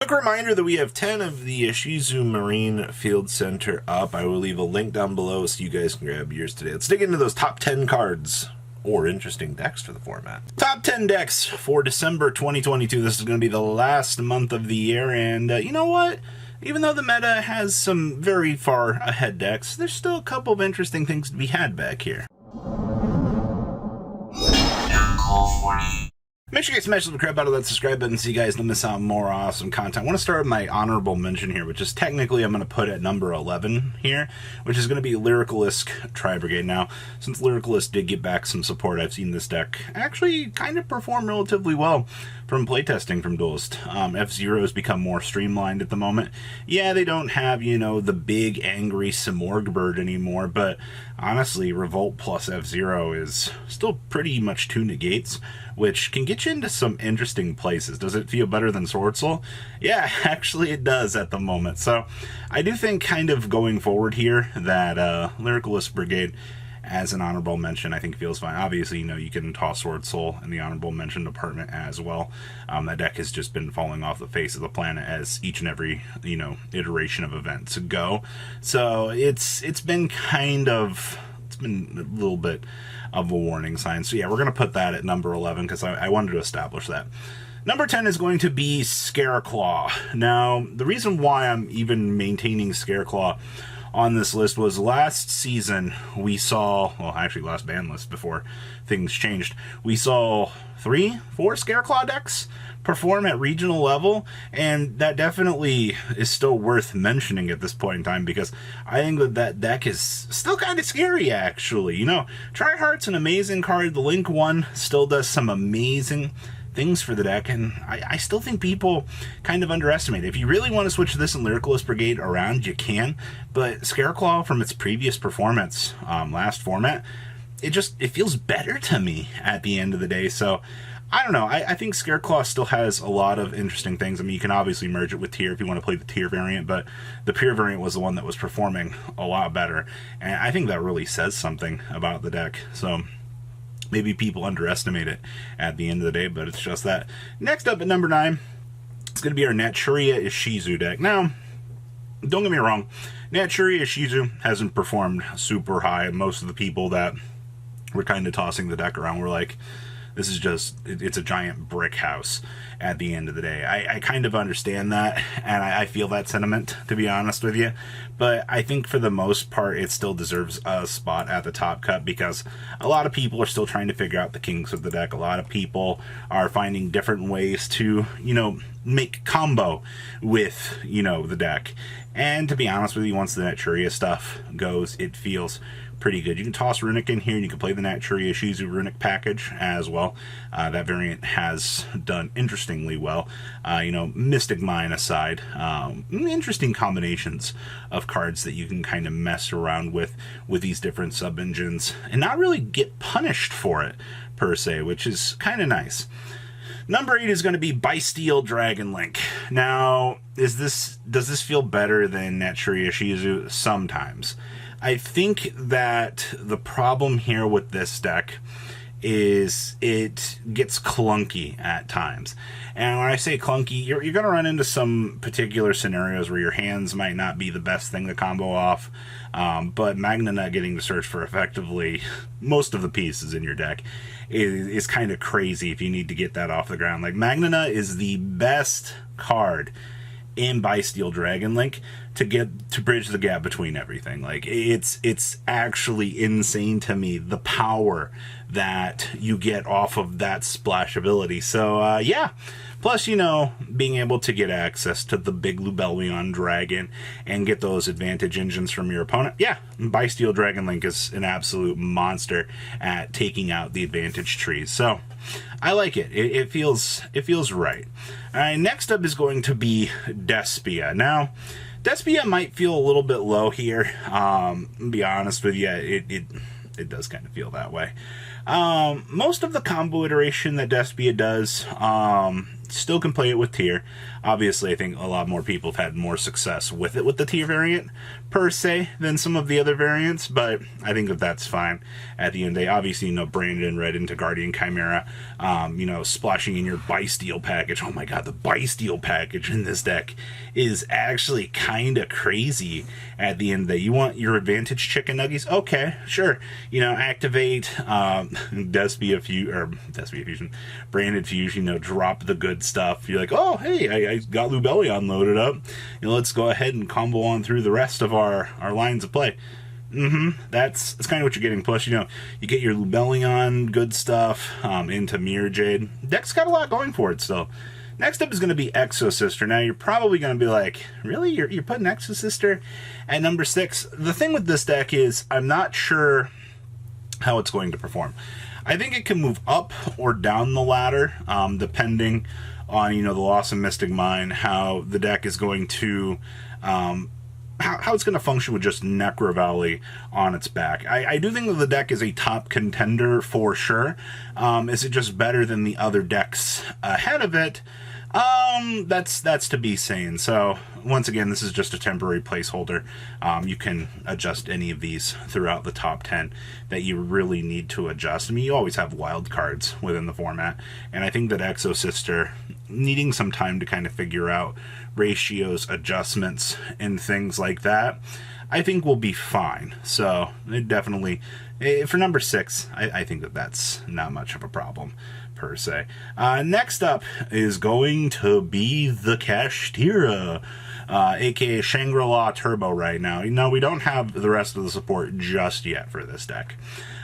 Quick reminder that we have 10 of the Ishizu Marine Field Center up. I will leave a link down below so you guys can grab yours today. Let's dig into those top 10 cards, or interesting decks for the format. Top 10 decks for December 2022. This is going to be the last month of the year, and you know what? Even though the meta has some very far ahead decks, there's still a couple of interesting things to be had back here. Make sure you guys smash the crap out of that subscribe button so you guys don't miss out on more awesome content. I want to start with my honorable mention here, which is technically I'm going to put at number 11 here, which is going to be Lyricalisk Tri-Brigade. Now, since Lyricalisk did get back some support, I've seen this deck actually kind of perform relatively well from playtesting from Duelist. F-Zero has become more streamlined at the moment. Yeah, they don't have, you know, the big angry Simorgh bird anymore, but honestly, Revolt plus F-Zero is still pretty much 2 negates, which can get you into some interesting places. Does it feel better than Sword Soul? Yeah, actually it does at the moment. So I do think kind of going forward here that Lyricalisk Brigade as an honorable mention I think feels fine. Obviously, you know, you can toss Sword Soul in the honorable mention department as well. That deck has just been falling off the face of the planet as each and every, you know, iteration of events go. So it's been kind of, it's been a little bit of a warning sign. So yeah, we're going to put that at number 11 because I wanted to establish that. Number 10 is going to be SCARECLAW. Now, the reason why I'm even maintaining SCARECLAW on this list was last season we saw, well, actually last ban list before things changed, we saw 3-4 SCARECLAW decks perform at regional level, and that definitely is still worth mentioning at this point in time because I think that that deck is still kind of scary, actually. You know, Tryhard's an amazing card. The Link one still does some amazing things for the deck, and I still think people kind of underestimate it. If you really want to switch this and Lyricalisk Brigade around, you can, but SCARECLAW from its previous performance last format, it feels better to me at the end of the day. So I don't know. I think SCARECLAW still has a lot of interesting things. I mean, you can obviously merge it with Tier if you want to play the Tier variant, but the Pure variant was the one that was performing a lot better, and I think that really says something about the deck. So maybe people underestimate it at the end of the day, but it's just that. Next up at number 9, it's going to be our NATURIA Ishizu deck. Now, don't get me wrong, NATURIA Ishizu hasn't performed super high. Most of the people that were kind of tossing the deck around were like, this is just, it's a giant brick house at the end of the day. I kind of understand that, and I feel that sentiment, to be honest with you. But I think for the most part, it still deserves a spot at the top cut because a lot of people are still trying to figure out the kinks of the deck. A lot of people are finding different ways to, you know, make combo with, you know, the deck. And to be honest with you, once the NATURIA stuff goes, it feels pretty good. You can toss Runic in here, and you can play the NATURIA Ishizu Runic package as well. That variant has done interestingly well. You know, Mystic Mine aside, interesting combinations of cards that you can kind of mess around with these different sub-engines and not really get punished for it, per se, which is kind of nice. Number 8 is going to be Bystial Dragon Link. Now, does this feel better than NATURIA Ishizu? Sometimes. I think that the problem here with this deck is it gets clunky at times. And when I say clunky, you're going to run into some particular scenarios where your hands might not be the best thing to combo off, but Magna getting to search for effectively most of the pieces in your deck is kind of crazy if you need to get that off the ground. Like, Magna is the best card in Bystial Dragon Link to bridge the gap between everything. Like, it's actually insane to me, the power that you get off of that splash ability. So yeah, plus, you know, being able to get access to the big Lubellion Dragon and get those advantage engines from your opponent. Yeah, Bystial Dragon Link is an absolute monster at taking out the advantage trees. So I like it. It feels right. All right, next up is going to be Despia. Now, Despia might feel a little bit low here. To be honest with you, it does kind of feel that way. Most of the combo iteration that Despia does, still can play it with tier. Obviously, I think a lot more people have had more success with it with the tier variant, per se, than some of the other variants, but I think that that's fine. At the end of the day, obviously, you know, Brandon read into Guardian Chimera, you know, splashing in your Bysteel package. Oh my god, the Bysteel package in this deck is actually kind of crazy at the end of the day. You want your advantage chicken nuggies? Okay, sure. You know, activate Despia Fusion, Branded Fusion, you know, drop the good stuff. You're like, oh, hey, I got Lubellion loaded up. You know, let's go ahead and combo on through the rest of our lines of play. That's kind of what you're getting. Plus, you know, you get your Lubellion, good stuff, into Mirror Jade. Deck's got a lot going for it still. Next up is going to be Exo Sister. Now, you're probably going to be like, really? You're putting Exo Sister at number 6? The thing with this deck is I'm not sure how it's going to perform. I think it can move up or down the ladder, depending on, you know, the loss of Mystic Mine, how the deck is going to, how it's going to function with just Necro Valley on its back. I do think that the deck is a top contender for sure. Is it just better than the other decks ahead of it? That's to be seen. So once again, this is just a temporary placeholder. You can adjust any of these throughout the top 10 that you really need to adjust. I mean, you always have wild cards within the format, and I think that Exo Sister, needing some time to kind of figure out ratios, adjustments, and things like that, I think will be fine. So it definitely, for number 6, I think that that's not much of a problem per se. Next up is going to be the KASHTIRA, aka Shangri-La Turbo right now. You know, we don't have the rest of the support just yet for this deck.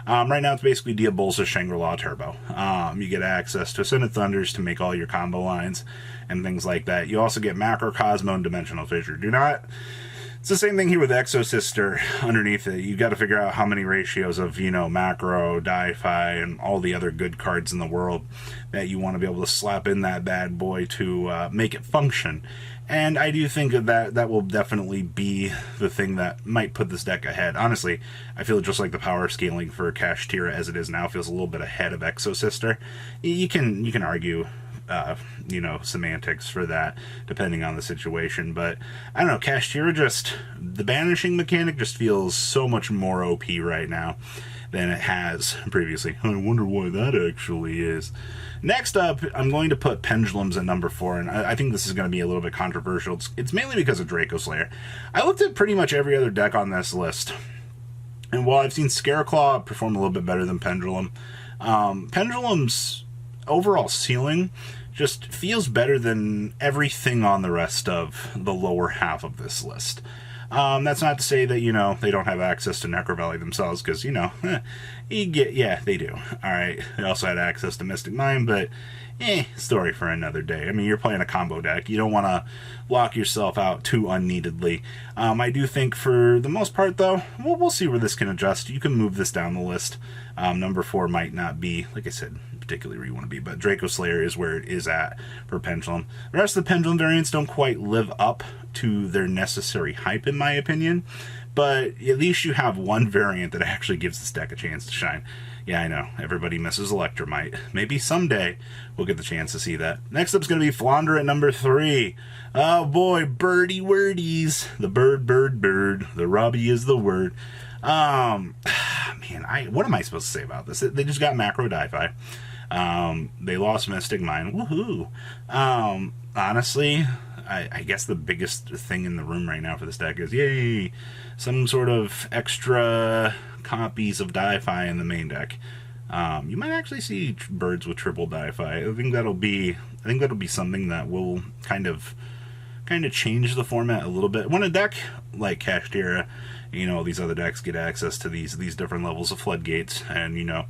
Right now it's basically Diabolza Shangri-La Turbo. You get access to Ascended Thunders to make all your combo lines and things like that. You also get Macro Cosmo and Dimensional Fissure. It's the same thing here with Exo Sister underneath it. You got to figure out how many ratios of, you know, Macro, Di-Fi, and all the other good cards in the world that you want to be able to slap in that bad boy to make it function. And I do think that will definitely be the thing that might put this deck ahead. Honestly, I feel just like the power scaling for KASHTIRA as it is now feels a little bit ahead of Exo Sister. You can argue, you know, semantics for that depending on the situation, but I don't know, KASHTIRA, just the banishing mechanic just feels so much more OP right now than it has previously. I wonder why that actually is. Next up, I'm going to put Pendulums at number 4, and I think this is going to be a little bit controversial. It's mainly because of Draco Slayer. I looked at pretty much every other deck on this list, and while I've seen SCARECLAW perform a little bit better than Pendulum, Pendulum's overall ceiling just feels better than everything on the rest of the lower half of this list. That's not to say that, you know, they don't have access to Necro Valley themselves, because, you know, yeah, they do. Alright, they also had access to Mystic Mine, but, story for another day. I mean, you're playing a combo deck. You don't want to lock yourself out too unneededly. I do think, for the most part, though, we'll see where this can adjust. You can move this down the list. Number 4 might not be, like I said, particularly where you want to be, but Draco Slayer is where it is at for Pendulum. The rest of the Pendulum variants don't quite live up to their necessary hype, in my opinion, but at least you have one variant that actually gives this deck a chance to shine. Yeah, I know, everybody misses Electromite. Maybe someday we'll get the chance to see that. Next up is going to be Flounder at number 3. Oh boy, birdie wordies. The bird, the Robbie is the word. Man, what am I supposed to say about this? They just got Macro Di-Fi. They lost Mystic Mine. Woohoo! Honestly, I guess the biggest thing in the room right now for this deck is, yay, some sort of extra copies of Di-Fi in the main deck. You might actually see birds with triple Di-Fi. I think that'll be something that will kind of change the format a little bit. When a deck like KASHTIRA, you know, these other decks get access to these different levels of floodgates, and, you know,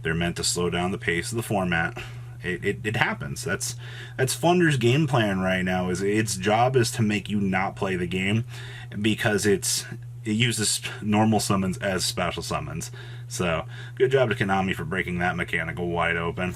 they're meant to slow down the pace of the format. It happens. That's Flounder's game plan right now. Is its job is to make you not play the game, because it uses normal summons as special summons. So good job to Konami for breaking that mechanical wide open.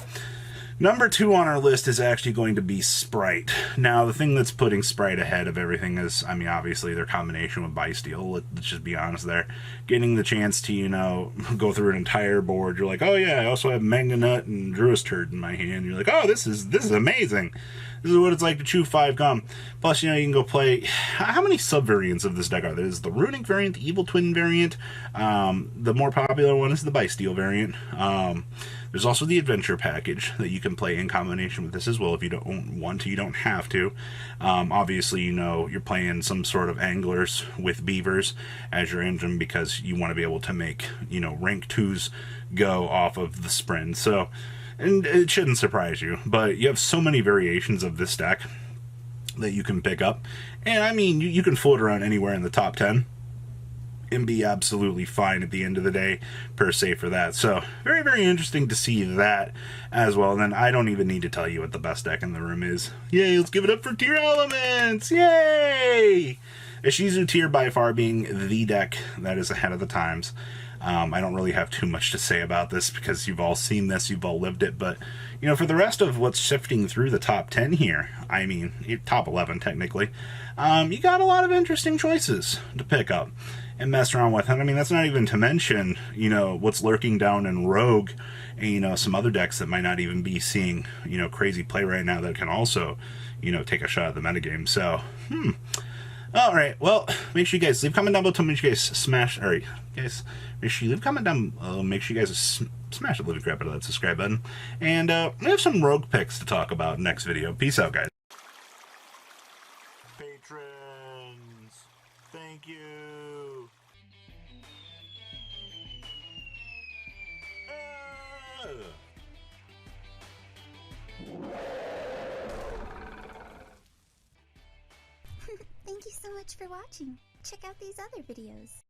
Number 2 on our list is actually going to be Sprite. Now, the thing that's putting Sprite ahead of everything is, I mean, obviously their combination with Bysteel. Let's just be honest there. Getting the chance to, you know, go through an entire board. You're like, oh yeah, I also have Mangonut and Druist Turd in my hand. You're like, oh, this is amazing. This is what it's like to chew 5 gum. Plus, you know, you can go play... How many sub-variants of this deck are there? There's the Runic variant, the Evil Twin variant. The more popular one is the Bysteel variant. There's also the Adventure package that you can play in combination with this as well if you don't want to. You don't have to. Obviously, you know, you're playing some sort of anglers with beavers as your engine because you want to be able to make, you know, rank 2s go off of the sprint. So... And it shouldn't surprise you, but you have so many variations of this deck that you can pick up. And I mean, you can float around anywhere in the top 10 and be absolutely fine at the end of the day, per se, for that. So, very, very interesting to see that as well. And then I don't even need to tell you what the best deck in the room is. Yay, let's give it up for TEARLAMENTS! Yay! Ishizu Tier by far being the deck that is ahead of the times. I don't really have too much to say about this because you've all seen this, you've all lived it, but, you know, for the rest of what's shifting through the top 10 here, I mean, top 11 technically, you got a lot of interesting choices to pick up and mess around with. And I mean, that's not even to mention, you know, what's lurking down in Rogue and, you know, some other decks that might not even be seeing, you know, crazy play right now that can also, you know, take a shot at the metagame. So, Alright, well, make sure you guys leave a comment down below. Tell me what you guys smash. Alright, guys, make sure you leave a comment down below. Make sure you guys smash the living crap out of that subscribe button. And we have some rogue picks to talk about next video. Peace out, guys. Patrons, thank you. Thank you so much for watching. Check out these other videos.